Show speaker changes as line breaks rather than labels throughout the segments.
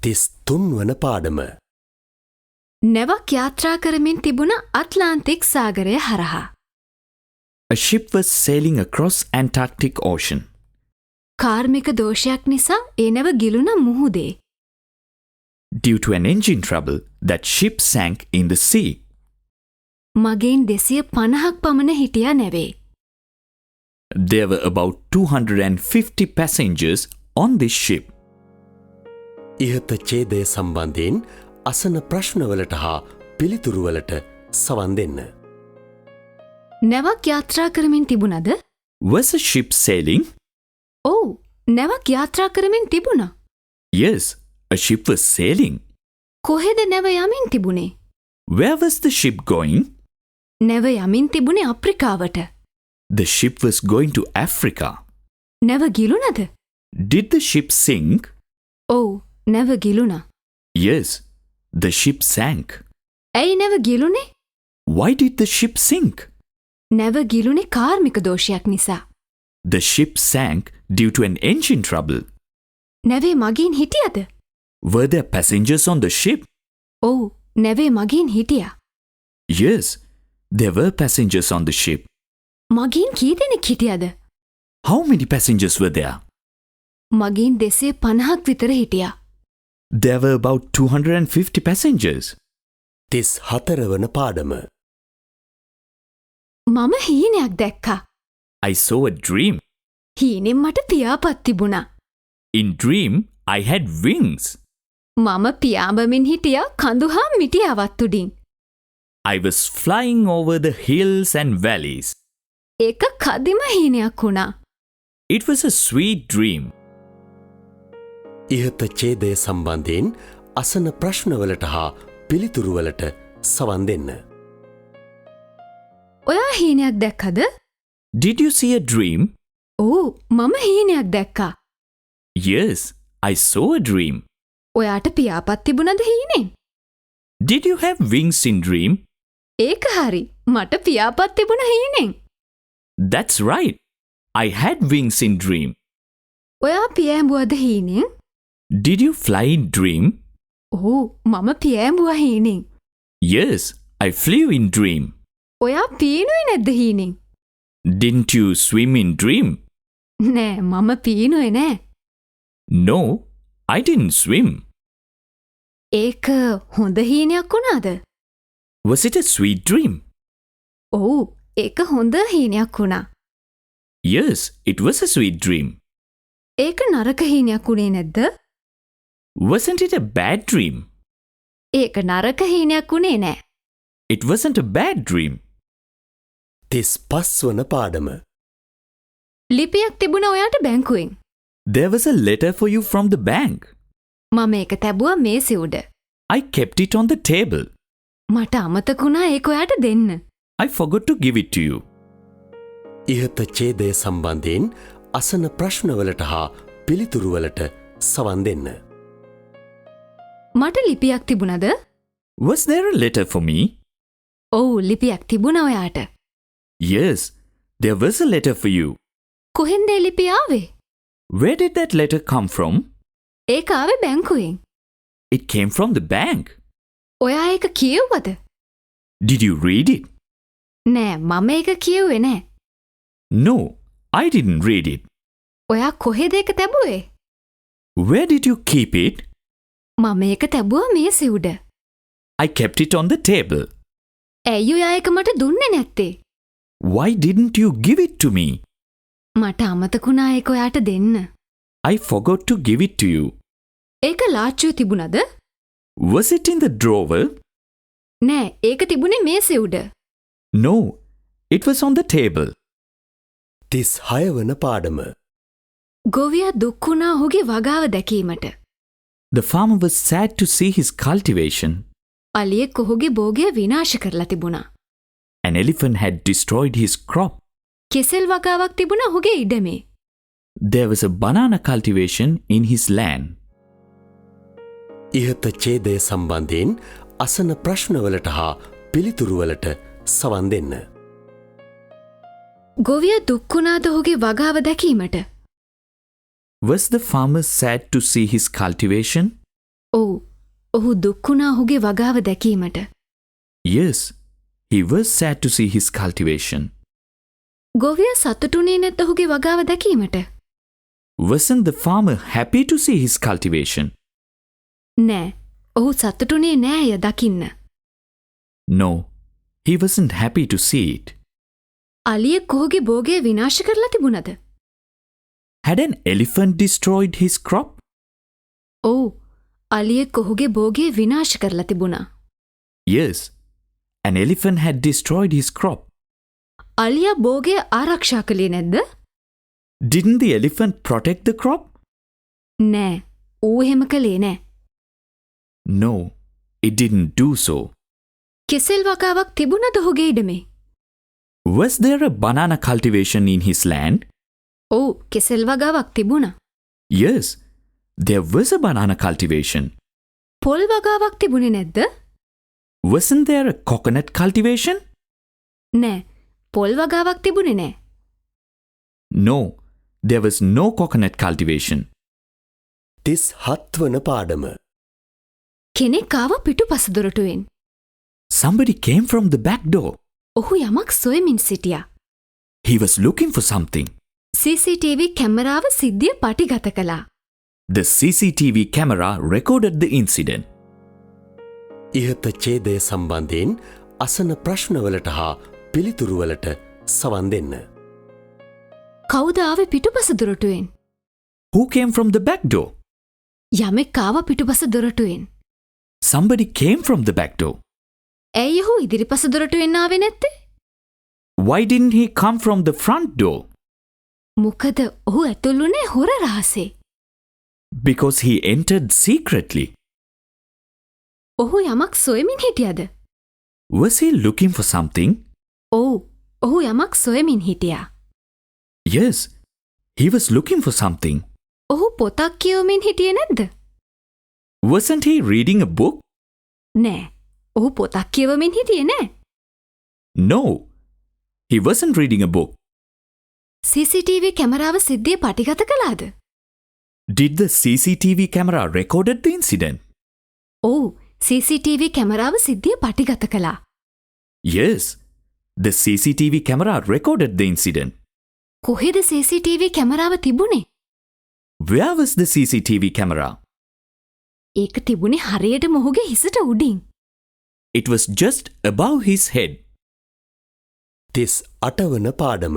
33 වන පාඩම.
නැවක් යාත්‍රා කරමින් තිබුණ ඇට්ලාන්ටික් සාගරය හරහා.
A ship was sailing across Antarctic Ocean.
කාර්මික දෝෂයක් නිසා ඒ නැව ගිලුණ මුහුදේ.
Due to an engine trouble, that ship sank in the sea.
මගීන් 250ක් පමණ හිටියා නැවේ.
There were about 250 passengers on this ship.
ඉහත ඡේදය සම්බන්ධයෙන් අසන ප්‍රශ්නවලට හා පිළිතුරුවලට සවන් දෙන්න.
නැවක් යාත්‍රා කරමින් තිබුණද?
Was a ship sailing?
ඔව්, නැවක් යාත්‍රා කරමින් තිබුණා.
Yes, a ship was sailing.
කොහෙද නැව යමින් තිබුණේ?
Where was the ship going?
නැව යමින් තිබුණේ අප්‍රිකාවට.
The ship was going to Africa.
නැව ගිලුණද?
Did the ship sink?
ඔව්, නැව ගිලුණා.
Yes, the ship sank.
ඇයි නැව ගිලුණේ?
Why did the ship sink?
නැව ගිලුණේ කාර්මික දෝෂයක් නිසා.
The ship sank due to an engine trouble.
නැවේ මගීන් හිටියද?
Were there passengers on the ship?
ඔව්, නැවේ මගීන් හිටියා.
Yes, there were passengers on the ship.
මගීන් කී දෙනෙක් හිටියද?
How many passengers were there?
මගීන් 250ක් විතර හිටියා.
There were about 250 passengers.
34 වන පාඩම.
මම හීනයක් දැක්කා.
I saw a dream.
හීනෙන් මට පියාපත් තිබුණා.
In dream, I had wings.
මම පියාඹමින් හිටියා කඳු හා මිටියාවත් උඩින්.
I was flying over the hills and valleys.
ඒක කදිම හීනයක් වුණා.
It was a sweet dream.
ඉහත ඡේදය සම්බන්ධයෙන් අසන ප්‍රශ්නවලට හා පිළිතුරුවලට සවන් දෙන්න.
ඔයා හීනයක් දැක්කද?
Did you see a dream?
ඔව්, මම හීනයක් දැක්කා.
Yes, I saw a dream.
ඔයාට පියාපත් තිබුණද හීනෙන්?
Did you have wings in dream?
ඒක හරි. මට පියාපත් තිබුණ හීනෙන්.
That's right. I had wings in dream.
ඔයා පියෑඹුවද හීනෙන්?
Did you fly in dream?
ඔව්, මම පියෑඹුවා හීනෙන්.
Yes, I flew in dream.
ඔයා පීනුවේ නැද්ද හීනෙන්?
Didn't you swim in dream?
නෑ, මම පීනුවේ නෑ.
No, I didn't swim.
ඒක හොඳ හීනයක් වුණාද?
Was it a sweet dream?
ඔව්, ඒක හොඳ හීනයක් වුණා.
Yes, it was a sweet dream.
ඒක නරක හීනයක් වුණේ නැද්ද?
Wasn't it a bad dream?
ඒක නරක හීනයක් වුණේ නෑ.
It wasn't a bad dream.
35 වන පාඩම.
ලිපියක් තිබුණා ඔයාට බැංකුවෙන්.
There was a letter for you from the bank.
මම ඒක තැබුවා මේසෙ උඩ.
I kept it on the table.
මට අමතක වුණා ඒක ඔයාට දෙන්න.
I forgot to give it to you.
ඉහත ඡේදය සම්බන්ධයෙන් අසන ප්‍රශ්නවලට හා පිළිතුරුවලට සවන් දෙන්න.
මට ලිපියක් තිබුණද?
Was there a letter for me?
ඔව්, ලිපියක් තිබුණා ඔයාට.
Yes, there was a letter for you.
කොහෙන්ද ඒ ලිපිය ආවේ?
Where did that letter come from?
ඒක ආවේ බැංකුවෙන්.
It came from the bank.
ඔයා ඒක කියෙව්වද?
Did you read it?
නෑ, මම ඒක කියෙව්වේ නෑ.
No, I didn't read it.
ඔයා කොහෙද ඒක තැබුවේ?
Where did you keep it?
මම ඒක තැබුවා මේසෙ උඩ.
I kept it on the table.
ඇයි ඔයා ඒක මට දුන්නේ නැත්තේ?
Why didn't you give it to me?
මට අමතක වුණා ඒක ඔයාට දෙන්න.
I forgot to give it to you.
ඒක ලාච්චුවේ තිබුණද?
Was it in the drawer?
නෑ, ඒක තිබුණේ මේසෙ උඩ.
No, it was on the table.
36 වන පාඩම.
ගොවියා දුක් වුණා ඔහුගේ වගාව දැකීමට.
The farmer was sad to see his cultivation.
අලියෙක් ඔහුගේ භෝගය විනාශ කරලා තිබුණා.
An elephant had destroyed his crop.
කෙසෙල් වගාවක් තිබුණා ඔහුගේ ඉඩමේ.
There was a banana cultivation in his land.
ඉහත ඡේදය සම්බන්ධයෙන් අසන ප්‍රශ්නවලට හා පිළිතුරුවලට සවන් දෙන්න.
ගොවියා දුක් වුණාද ඔහුගේ වගාව දැකීමට?
Was the farmer sad to see his cultivation?
ඔව්. ඔහු දුක් වුණා ඔහුගේ වගාව දැකීමට.
Yes, he was sad to see his cultivation.
ගොවියා සතුටුුනේ නැත් ඔහුගේ වගාව දැකීමට.
Wasn't the farmer happy to see his cultivation?
නෑ. ඔහු සතුටුුනේ නෑ එය දකින්න.
No, he wasn't happy to see it.
අලියෙක් ඔහුගේ බෝගේ විනාශ කරලා තිබුණද?
Had an elephant destroyed his crop?
ඔව්. අලියෙක් ඔහුගේ බෝගේ විනාශ කරලා තිබුණා.
Yes, an elephant had destroyed his crop.
අලියා බෝගේ ආරක්ෂා කළේ නැද්ද?
Didn't the elephant protect the crop?
නෑ. ඌ එහෙම කළේ නෑ.
No, it didn't do so.
කෙසෙල් වගාවක් තිබුණද ඔහුගේ ඉඩමේ?
Was there a banana cultivation in his land?
ඔව්. කෙසෙල් වගාවක් තිබුණා.
Yes, there was a banana cultivation.
පොල් වගාවක් තිබුණේ නැද්ද?
Wasn't there a coconut cultivation?
නෑ. පොල් වගාවක් තිබුණේ නෑ.
No, there was no coconut cultivation.
37 වන පාඩම.
කෙනෙක් ආව පිටුපස දොරටුවෙන්.
Somebody came from the back door.
ඔහු යමක් සොයමින් සිටියා.
He was looking for something.
CCTV කැමරාව සිද්ධිය පටිගත කළා.
The CCTV camera recorded the incident.
ඉහත ඡේදය සම්බන්ධයෙන් අසන ප්‍රශ්නවලට හා පිළිතුරුවලට සවන් දෙන්න.
කවුද ආවේ පිටුපස දොරටුවෙන්?
Who came from the back door?
යමෙක් ආව පිටුපස දොරටුවෙන්.
Somebody came from the back door.
ඇයි ඔහු ඉදිරිපස දොරටුවෙන් ආවේ නැත්තේ?
Why didn't he come from the front door?
මොකද ඔහු ඇතුල් වුණේ හොර රහසේ.
Because he entered secretly.
ඔහු යමක් සොයමින් හිටියද?
Was he looking for something?
ඔව්. ඔහු යමක් සොයමින් හිටියා.
Yes, he was looking for something.
ඔහු පොතක් කියවමින් හිටියේ නැද්ද?
Wasn't he reading a book?
නෑ. ඔහු පොතක් කියවමින් හිටියේ නෑ.
No, he wasn't reading a book.
CCTV කැමරාව සිද්ධිය පටිගත කළාද?
Did the CCTV camera recorded the incident?
ඔව්. CCTV කැමරාව සිද්ධිය පටිගත කළා.
Yes, the CCTV camera recorded the incident.
කොහෙද CCTV කැමරාව තිබුණේ?
Where was the CCTV camera?
ඒක තිබුණේ හරියටම ඔහුගේ හිසට උඩින්.
It was just above his head.
38 වන පාඩම.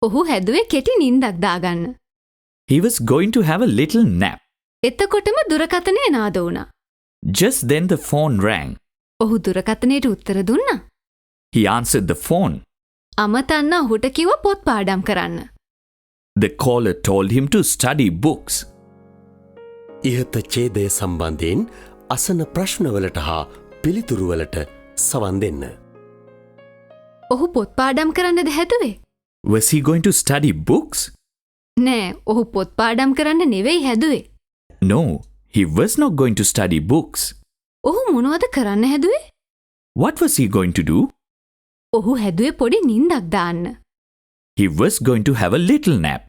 ඔහු හැදුවේ කෙටි නින්දක් දාගන්න.
He was going to have a little nap.
එතකොටම දුරකථනය නාද වුණා.
Just then the phone rang.
ඔහු දුරකථනයට උත්තර දුන්නා.
He answered the phone.
අමතන්න ඔහුට කිව්ව පොත් පාඩම් කරන්න.
The caller told him to study books.
ඉහත ඡේදය සම්බන්ධයෙන් අසන ප්‍රශ්නවලට හා පිළිතුරුවලට සවන් දෙන්න.
ඔහු පොත් පාඩම් කරන්නද හැදුවේ?
Was he going to study books?
නෑ, ඔහු පොත් පාඩම් කරන්න නෙවෙයි හැදුවේ.
No, he was not going to study books.
ඔහු මොනවද කරන්න හැදුවේ?
What was he going to do?
ඔහු හැදුවේ පොඩි නින්දක් දාන්න.
He was going to have a little nap.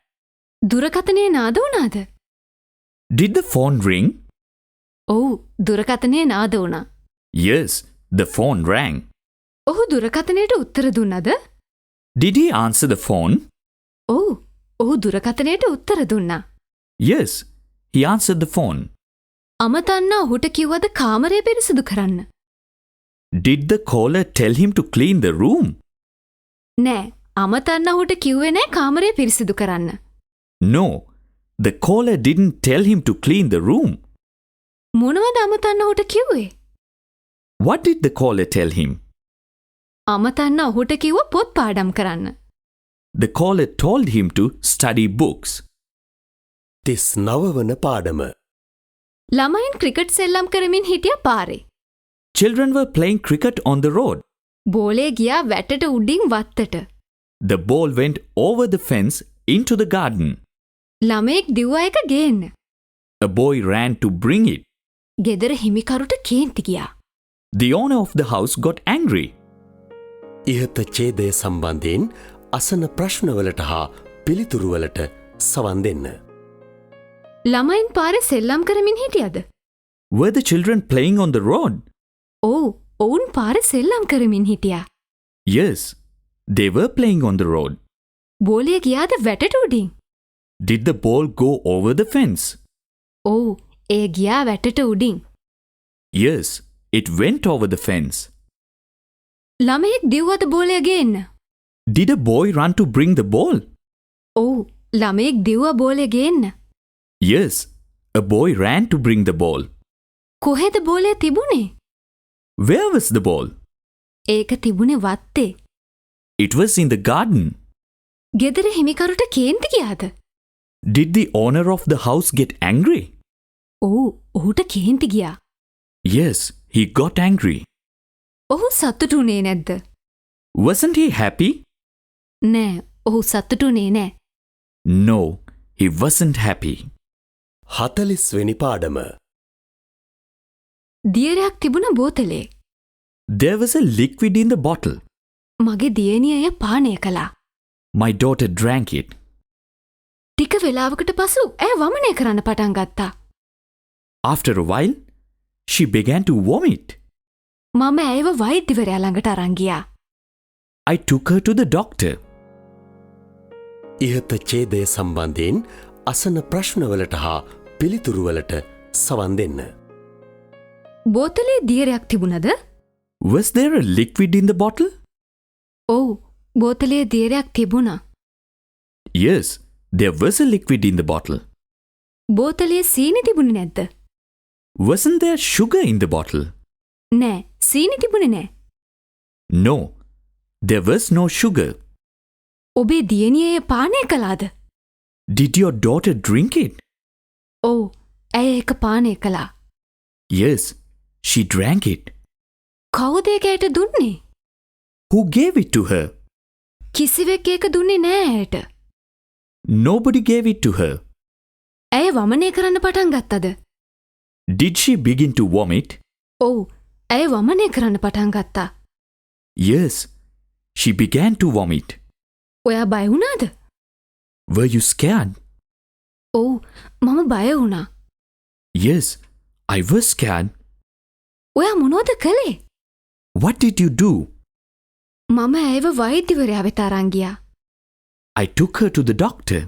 දුරකථනය නාද වුණාද?
Did the phone ring?
ඔව්, දුරකථනය නාද වුණා.
Yes, the phone rang.
ඔහු දුරකථනයට උත්තර දුන්නද?
Did he answer the phone?
ඔව්, ඔහු දුරකථනයට උත්තර දුන්නා.
Yes, he answered the phone.
අමතන්න ඔහුට කිව්වද කාමරය පිරිසිදු කරන්න?
Did the caller tell him to clean the room?
නෑ, අමතන්න ඔහුට කිව්වේ නෑ කාමරය පිරිසිදු කරන්න.
No, the caller didn't tell him to clean the room.
මොනවද අමතන්න ඔහුට කිව්වේ?
What did the caller tell him?
අමතන්න ඔහුට කිව්ව පොත් පාඩම් කරන්න.
The caller told him to study books.
39 වන පාඩම.
ළමයින් ක්‍රිකට් සෙල්ලම් කරමින් හිටිය පාරේ.
Children were playing cricket on the road.
බෝලේ ගියා වැටට උඩින් වත්තට.
The ball went over the fence into the garden.
ළමයෙක් දිව්වා එක ගේන්න.
A boy ran to bring it.
ගෙදර හිමිකරුට කේන්ති ගියා.
The owner of the house got angry.
ඉහත ඡේදය සම්බන්ධයෙන් අසන ප්‍රශ්නවලට හා පිළිතුරුවලට සවන් දෙන්න.
ළමයින් පාරේ සෙල්ලම් කරමින් හිටියද?
Were the children playing on the road?
ඔව් ඔවුන් පාර සෙල්ලම් කරමින් හිටියා.
Yes, they were playing on the road.
බෝලය ගියාද වැටට උඩින්?
Did the ball go over the fence?
ඔව් ඒ ගියා වැටට උඩින්.
Yes, it went over the fence.
ළමයෙක් දිව්වද බෝලය ගේන්න?
Did a boy run to bring the ball?
ඔව් ළමයෙක් දිව්වා බෝලය ගේන්න.
Yes, a boy ran to bring the ball.
කොහෙද බෝලය තිබුණේ?
Where was the ball?
ඒක තිබුණේ වත්තේ.
It was in the garden.
ගෙදර හිමිකරුට කේන්ති ගියාද?
Did the owner of the house get angry?
ඔව් ඔහුට කේන්ති ගියා.
Yes, he got angry.
ඔහු සතුටුුනේ නැද්ද?
Wasn't he happy?
නෑ ඔහු සතුටුුනේ නෑ.
No, he wasn't happy.
40 වෙනි පාඩම.
දියරයක් තිබුණ බෝතලේ.
There was a liquid in the bottle.
මගේ දියණිය පානය කළා.
My daughter drank it.
ටික වෙලාවකට පසු ඇය වමනය කරන්න පටන් ගත්තා.
After a while, she began to vomit.
මම ඇයව වෛද්‍යවරයා ළඟට අරන් ගියා.
I took her to the doctor.
ඉහත ඡේදය සම්බන්ධයෙන් අසන ප්‍රශ්නවලට හා පිළිතුරුවලට සවන් දෙන්න.
බෝතලේ දියරයක් තිබුණද?
Was there a liquid in the bottle?
ඔව් බෝතලේ දියරයක් තිබුණා.
Yes, there was a liquid in the bottle.
බෝතලේ සීනි තිබුණේ නැද්ද?
Wasn't there sugar in the bottle?
නෑ සීනි තිබුණේ නෑ.
No, there was no sugar.
ඔබේ දියණිය පානය කළාද?
Did your daughter drink it?
ඔව් ඇය ඒක පානය කළා.
Yes, she drank it.
කවුද ඒක ඇයට දුන්නේ?
Who gave it to her?
කිසිවෙක් ඒක දුන්නේ නෑ ඇයට.
Nobody gave it to her.
ඇය වමනය කරන්න පටන් ගත්තද?
Did she begin to vomit?
ඔව් ඇය වමනය කරන්න පටන් ගත්තා.
Yes, she began to vomit.
ඔයා බය වුණාද?
Were you scared?
ඔව් මම බය වුණා.
Yes, I was scared.
ඔයා මොනවද කළේ?
What did you do?
මම ඇයව වෛද්‍යවරයා වෙත අරන් ගියා.
I took her to the doctor.